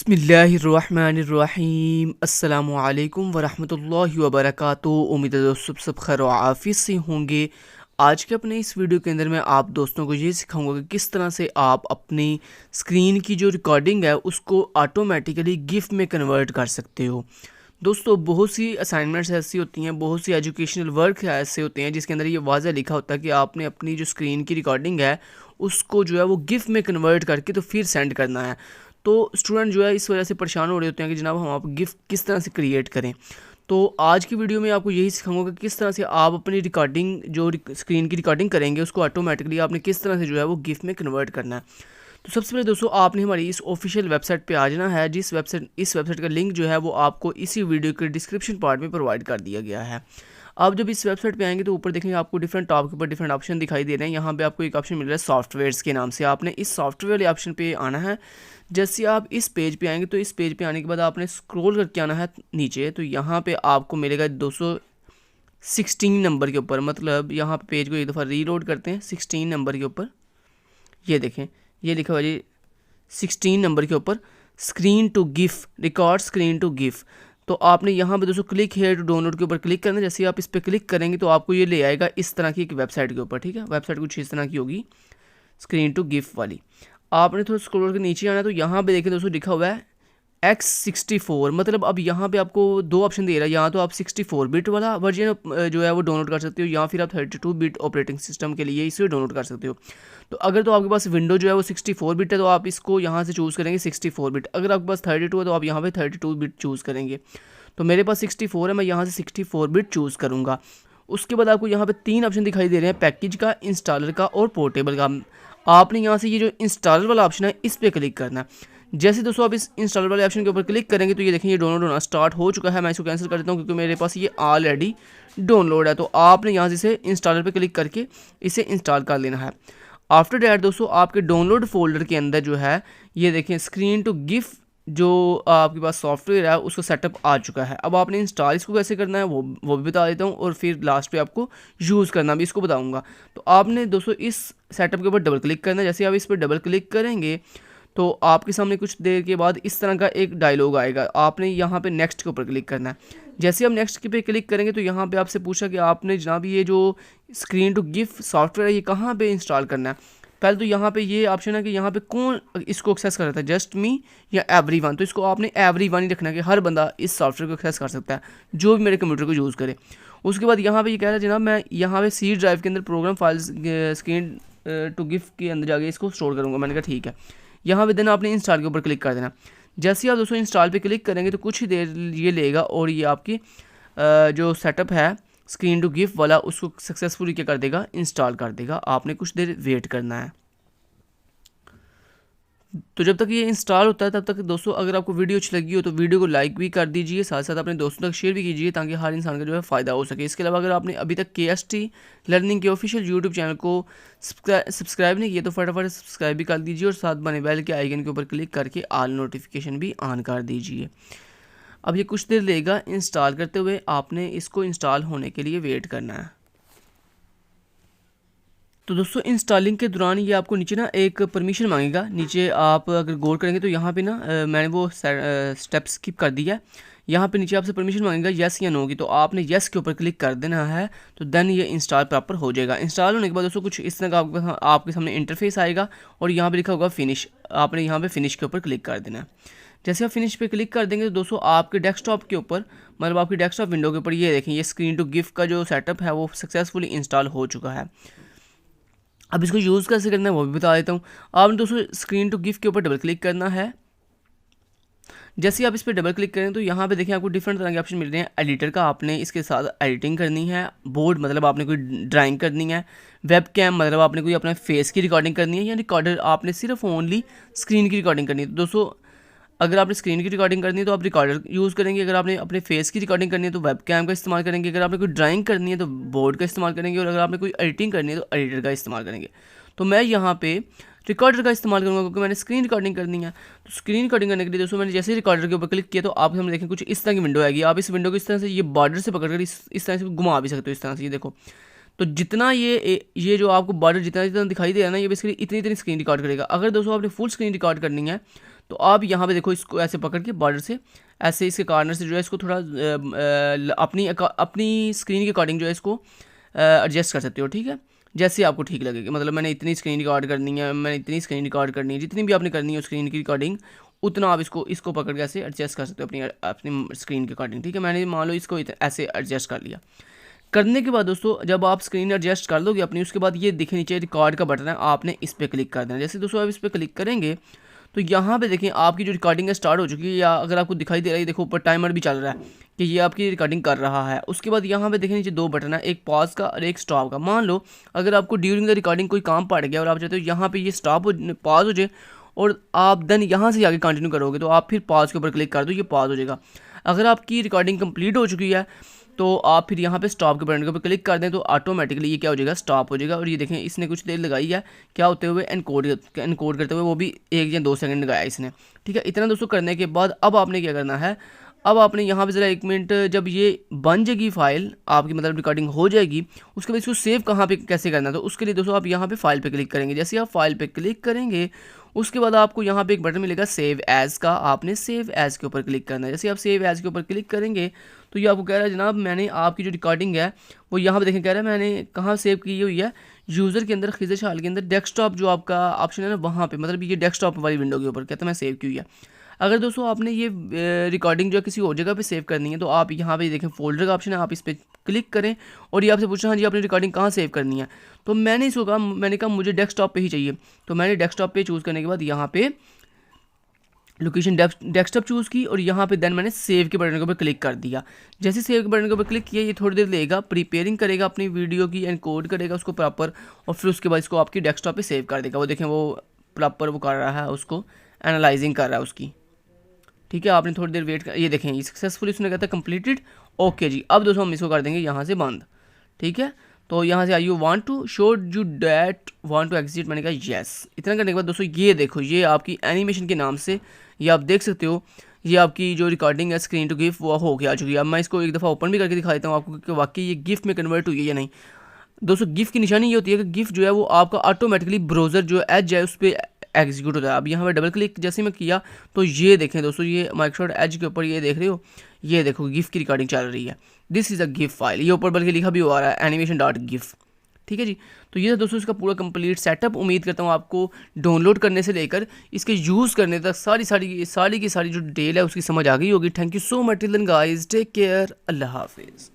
बिस्मिल्लाहिर्रहमानिर्रहीम अस्सलामुअलैकुम वरहमतुल्लाहि वबरकातुहू। उम्मीद है दोस्तों सब खैर आफियत से होंगे। आज के अपने इस वीडियो के अंदर मैं आप दोस्तों को ये सिखाऊंगा कि किस तरह से आप अपनी स्क्रीन की जो रिकॉर्डिंग है उसको ऑटोमेटिकली गिफ में कन्वर्ट कर सकते हो। दोस्तों बहुत सी असाइनमेंट्स ऐसी होती हैं, बहुत सी एजुकेशनल वर्क ऐसे होते हैं जिसके अंदर ये वाज़ह लिखा होता है कि आपने अपनी जो स्क्रीन की रिकॉर्डिंग है उसको जो है वो गिफ में कन्वर्ट करके तो फिर सेंड करना है। तो स्टूडेंट जो है इस वजह से परेशान हो रहे होते हैं कि जनाब हम आप गिफ्ट किस तरह से क्रिएट करें। तो आज की वीडियो में आपको यही सिखाऊंगा कि किस तरह से आप अपनी रिकॉर्डिंग जो स्क्रीन की रिकॉर्डिंग करेंगे उसको ऑटोमेटिकली आपने किस तरह से जो है वो गिफ्ट में कन्वर्ट करना है। तो सबसे पहले दोस्तों आपने हमारी इस ऑफिशियल वेबसाइट पे आ जाना है। इस वेबसाइट का लिंक जो है वो आपको इसी वीडियो के डिस्क्रिप्शन पार्ट में प्रोवाइड कर दिया गया है। आप जब इस वेबसाइट पे आएंगे तो ऊपर देखेंगे आपको डिफरेंट टॉप के ऊपर डिफरेंट ऑप्शन दिखाई दे रहे हैं। यहाँ पे आपको एक ऑप्शन मिल रहा है सॉफ्टवेयर्स के नाम से। आपने इस सॉफ्टवेयर वाले ऑप्शन पे आना है। जैसे आप इस पेज पे आएंगे तो इस पेज पे आने के बाद आपने स्क्रॉल करके आना है नीचे, तो यहाँ पे आपको मिलेगा 216 नंबर के ऊपर, मतलब यहाँ पे पेज को एक दफ़ा रीलोड करते हैं 16 नंबर के ऊपर। ये देखें ये लिखा हुआ जी 16 नंबर के ऊपर screen to gif, record screen to gif. तो आपने यहाँ पे दोस्तों क्लिक हेयर टू डाउनलोड के ऊपर क्लिक करना है। जैसे आप इस पर क्लिक करेंगे तो आपको ये ले आएगा इस तरह की एक वेबसाइट के ऊपर। ठीक है, वेबसाइट कुछ इस तरह की होगी स्क्रीन टू गिफ वाली। आपने थोड़ा स्क्रॉल करके नीचे आना है तो यहाँ पे देखें दोस्तों लिखा हुआ है X64, मतलब अब यहाँ पे आपको दो ऑप्शन दे रहा है। यहाँ तो आप 64 बिट वाला वर्जन जो है वो डाउनलोड कर सकते हो, या फिर आप 32 बिट ऑपरेटिंग सिस्टम के लिए इसे डाउनलोड कर सकते हो। तो अगर तो आपके पास विंडो जो है वो 64 बिट है तो आप इसको यहाँ से चूज़ करेंगे 64 बिट। अगर आपके पास 32 है तो आप यहाँ पे 32 बिट चूज़ करेंगे। तो मेरे पास 64 है, मैं यहाँ से 64 बिट चूज़ करूँगा। उसके बाद आपको यहाँ पे तीन ऑप्शन दिखाई दे रहे हैं, पैकेज का, इंस्टॉलर का और पोर्टेबल का। आपने यहाँ से ये जो इंस्टॉलर वाला ऑप्शन है इस पर क्लिक करना है। जैसे दोस्तों आप इस इंस्टॉलर वाले ऑप्शन के ऊपर क्लिक करेंगे तो ये देखें ये डाउनलोड होना स्टार्ट हो चुका है। मैं इसको कैंसिल कर देता हूँ क्योंकि मेरे पास ये ऑलरेडी डाउनलोड है। तो आपने यहाँ से इसे इंस्टॉलर पे क्लिक करके इसे इंस्टॉल कर लेना है। आफ्टर डैट दोस्तों आपके डाउनलोड फोल्डर के अंदर जो है ये देखें स्क्रीन टू गिफ जो आपके पास सॉफ्टवेयर है उसका सेटअप आ चुका है। अब आपने इंस्टॉल इसको कैसे करना है वो भी बता देता हूँ, और फिर लास्ट पे आपको यूज़ करना भी इसको बताऊँगा। तो आपने दोस्तों इस सेटअप के ऊपर डबल क्लिक करना है। जैसे आप इस पर डबल क्लिक करेंगे तो आपके सामने कुछ देर के बाद इस तरह का एक डायलॉग आएगा। आपने यहाँ पे नेक्स्ट के ऊपर क्लिक करना है। जैसे आप नेक्स्ट पे क्लिक करेंगे तो यहाँ पे आपसे पूछा कि आपने जनाब ये जो स्क्रीन टू गिफ सॉफ्टवेयर है ये कहाँ पे इंस्टॉल करना है। पहले तो यहाँ पे ये ऑप्शन है कि यहाँ पे कौन इसको एक्सेस कर सकता है, जस्ट मी या एवरीवन। तो इसको आपने एवरीवन ही रखना है कि हर बंदा इस सॉफ्टवेयर को एक्सेस कर सकता है जो भी मेरे कंप्यूटर को यूज़ करे। उसके बाद यहाँ पे ये कह रहा है जनाब मैं यहाँ पे सी ड्राइव के अंदर program files screen to gif के अंदर जाके इसको स्टोर करूँगा। मैंने कहा ठीक है। यहाँ पे देना आपने इंस्टॉल के ऊपर क्लिक कर देना। जैसे आप दोस्तों इंस्टॉल पे क्लिक करेंगे तो कुछ ही देर ये लेगा और ये आपकी जो सेटअप है स्क्रीन टू गिफ वाला उसको सक्सेसफुली क्या कर देगा, इंस्टॉल कर देगा। आपने कुछ देर वेट करना है। तो जब तक ये इंस्टॉल होता है तब तक दोस्तों अगर आपको वीडियो अच्छी लगी हो तो वीडियो को लाइक भी कर दीजिए, साथ साथ अपने दोस्तों तक शेयर भी कीजिए ताकि हर इंसान का जो है फ़ायदा हो सके। इसके अलावा अगर आपने अभी तक KST लर्निंग के ऑफिशियल यूट्यूब चैनल को सब्सक्राइब नहीं किया तो फटाफट सब्सक्राइब भी कर दीजिए और साथ बने बेल के आइकन के ऊपर क्लिक करके ऑल नोटिफिकेशन भी ऑन कर दीजिए। अब ये कुछ देर लेगा इंस्टॉल करते हुए, आपने इसको इंस्टॉल होने के लिए वेट करना है। तो दोस्तों इंस्टॉलिंग के दौरान ये आपको नीचे ना एक परमिशन मांगेगा। नीचे आप अगर गौर करेंगे तो यहाँ पे ना मैंने वो स्टेप स्किप कर दिया है। यहाँ पे नीचे आपसे परमिशन मांगेगा येस या नो की, तो आपने येस के ऊपर क्लिक कर देना है। तो देन ये इंस्टॉल प्रॉपर हो जाएगा। इंस्टॉल होने के बाद दोस्तों कुछ इस तरह का आपके सामने इंटरफेस आएगा और यहाँ पर लिखा होगा फिनिश। आपने यहाँ पर फिनिश के ऊपर क्लिक कर देना है। जैसे आप फिनिश पे क्लिक कर देंगे तो दोस्तों आपके डेस्कटॉप के ऊपर, मतलब आपकी डेस्कटॉप विंडो के ऊपर ये देखें ये स्क्रीन टू गिफ का जो सेटअप है वो सक्सेसफुली इंस्टॉल हो चुका है। अब इसको यूज़ कैसे करना है वो भी बता देता हूँ। आपने दोस्तों स्क्रीन टू गिफ के ऊपर डबल क्लिक करना है। जैसे आप इस पर डबल क्लिक करें तो यहाँ पे देखें आपको डिफरेंट तरह के ऑप्शन मिल रहे हैं। एडिटर का आपने इसके साथ एडिटिंग करनी है, बोर्ड मतलब आपने कोई ड्राइंग करनी है, वेब कैम मतलब आपने कोई अपने फेस की रिकॉर्डिंग करनी है, या रिकॉर्डर आपने सिर्फ ओनली स्क्रीन की रिकॉर्डिंग करनी है। तो दोस्तों अगर आपने स्क्रीन की रिकॉर्डिंग करनी है तो आप रिकॉर्डर यूज़ करेंगे, अगर आपने अपने फेस की रिकॉर्डिंग करनी है तो वेब कैम का इस्तेमाल करेंगे, अगर आपने कोई ड्राइंग करनी है तो बोर्ड का इस्तेमाल करेंगे, और अगर आपने कोई एडिटिंग करनी है तो एडिटर का इस्तेमाल करेंगे। तो मैं यहाँ पे रिकॉर्डर का इस्तेमाल करूँगा क्योंकि मैंने स्क्रीन रिकॉर्डिंग करनी है। तो स्क्रीन रिकॉर्डिंग करने के लिए दोस्तों मैंने जैसे ही रिकॉर्डर के ऊपर क्लिक किया तो आप हम देखें कुछ इस तरह की विंडो आएगी। आप इस विंडो को इस तरह से ये बॉर्डर से पकड़कर इस तरह से घुमा भी सकते हो, इस तरह से। ये देखो तो जितना ये जो आपको बॉर्डर जितना जितना दिखाई दे रहा है ना, ये बेसिकली इतनी इतनी स्क्रीन रिकॉर्ड करेगा। अगर दोस्तों आपने फुल स्क्रीन रिकॉर्ड करनी है तो आप यहाँ पे देखो इसको ऐसे पकड़ के बॉर्डर से ऐसे इसके कॉर्नर से जो है इसको थोड़ा अपनी स्क्रीन के अकॉर्डिंग जो है इसको एडजस्ट कर सकते हो, ठीक है, जैसे आपको ठीक लगेगा। मतलब मैंने इतनी स्क्रीन रिकॉर्ड करनी है, मैंने इतनी स्क्रीन रिकॉर्ड करनी है, जितनी भी आपने करनी है स्क्रीन की रिकॉर्डिंग उतना आप इसको पकड़ के ऐसे एडजस्ट कर सकते हो अपनी स्क्रीन के अकॉर्डिंग, ठीक है। मैंने मान लो इसको ऐसे एडजस्ट कर लिया। करने के बाद दोस्तों जब आप स्क्रीन एडजस्ट कर लोगे अपनी, उसके बाद ये दिखे नीचे रिकॉर्ड का बटन है, आपने इस पर क्लिक कर देना। जैसे दोस्तों आप इस पर क्लिक करेंगे तो यहाँ पे देखें आपकी जो रिकॉर्डिंग है स्टार्ट हो चुकी है, या अगर आपको दिखाई दे रहा है देखो ऊपर टाइमर भी चल रहा है कि ये आपकी रिकॉर्डिंग कर रहा है। उसके बाद यहाँ पे देखें नीचे 2 बटन है, एक पॉज का और एक स्टॉप का। मान लो अगर आपको ड्यूरिंग द रिकॉर्डिंग कोई काम पड़ गया और आप चाहते हो यहाँ पे ये स्टॉप हो पॉज हो जाए और आप देन यहाँ से आगे कंटिन्यू करोगे, तो आप फिर पॉज के ऊपर क्लिक कर दो, ये पॉज हो जाएगा। अगर आपकी रिकॉर्डिंग कंप्लीट हो चुकी है तो आप फिर यहाँ पे स्टॉप के बटन के ऊपर क्लिक कर दें तो ऑटोमेटिकली ये क्या हो जाएगा, स्टॉप हो जाएगा। और ये देखें इसने कुछ देर लगाई है क्या होते हुए, एनकोड करते हुए, वो भी 1 या 2 सेकंड लगाया इसने, ठीक है। इतना दोस्तों करने के बाद अब आपने क्या करना है, अब आपने यहाँ पे ज़रा 1 मिनट, जब ये बन जाएगी फाइल आपकी, मतलब रिकॉर्डिंग हो जाएगी, उसके बाद इसको सेव कहाँ पे कैसे करना है, तो उसके लिए दोस्तों आप यहाँ पे फाइल पे क्लिक करेंगे। जैसे आप फाइल पे क्लिक करेंगे उसके बाद आपको यहाँ पे एक बटन मिलेगा सेव एज़ का, आपने सेव एज़ के ऊपर क्लिक करना है। जैसे आप सेव एज़ के ऊपर क्लिक करेंगे तो ये आपको कह रहा है जनाब मैंने आपकी जो रिकॉर्डिंग है वो यहाँ पे देखें कह रहा है मैंने कहाँ सेव की हुई है, यूज़र के अंदर खिज़र शाल के अंदर डेस्कटॉप जो आपका ऑप्शन है ना वहाँ पे, मतलब ये डेस्कटॉप वाली विंडो के ऊपर कहता है मैं सेव की हुई है। अगर दोस्तों आपने ये रिकॉर्डिंग जो है किसी और जगह पे सेव करनी है तो आप यहाँ पे देखें फोल्डर का ऑप्शन है, आप इस पर क्लिक करें और ये आपसे पूछना हाँ जी आपने रिकॉर्डिंग कहाँ सेव करनी है। तो मैंने इसको कहा, मैंने कहा मुझे डेस्कटॉप पे ही चाहिए, तो मैंने डेस्कटॉप पे चूज़ करने के बाद यहाँ पे लोकेशन डेस्कटॉप चूज़ की और यहाँ पे देन मैंने सेव के बटन के ऊपर क्लिक कर दिया। जैसे सेव के बटन के ऊपर क्लिक किया ये थोड़ी देर लेगा, प्रिपेयरिंग करेगा अपनी वीडियो की, एनकोड करेगा उसको प्रॉपर और फिर उसके बाद इसको आपकी डेस्कटॉप पे सेव कर देगा। वो देखें वो प्रॉपर वो कर रहा है, उसको एनालाइजिंग कर रहा है उसकी, ठीक है। आपने थोड़ी देर वेट कर, ये देखें ये सक्सेसफुली उसने कहता है कंप्लीटेड, ओके जी। अब दोस्तों हम इसको कर देंगे यहाँ से बंद, ठीक है। तो यहाँ से I you want to show you that want to exit, मैंने कहा येस। इतना करने के बाद दोस्तों ये देखो ये आपकी एनिमेशन के नाम से ये आप देख सकते हो, ये आपकी जो रिकॉर्डिंग है स्क्रीन टू गिफ वो हो के आ चुकी है। अब मैं इसको एक दफ़ा ओपन भी करके दिखा देता हूँ आपको कि वाकई ये गिफ में कन्वर्ट हुई है या नहीं। दोस्तों गिफ की निशानी ये होती है कि गिफ जो है वो आपका ऑटोमेटिकली ब्राउज़र जो एज है उस पर एग्जीक्यूट होता है। अब यहाँ पे डबल क्लिक जैसे मैं किया तो ये देखें दोस्तों ये माइक्रोसॉफ्ट एज के ऊपर ये देख रहे हो, ये देखो गिफ की रिकॉर्डिंग चल रही है, this is a gif file, ये ऊपर बल्कि लिखा भी हुआ रहा है animation.gif, ठीक है जी। तो ये दोस्तों इसका पूरा कंप्लीट सेटअप, उम्मीद करता हूँ आपको डाउनलोड करने से लेकर इसके यूज़ करने तक सारी की सारी जो डिटेल है उसकी समझ आ गई होगी। Thank you so much till then guys, take care, अल्लाह हाफिज़।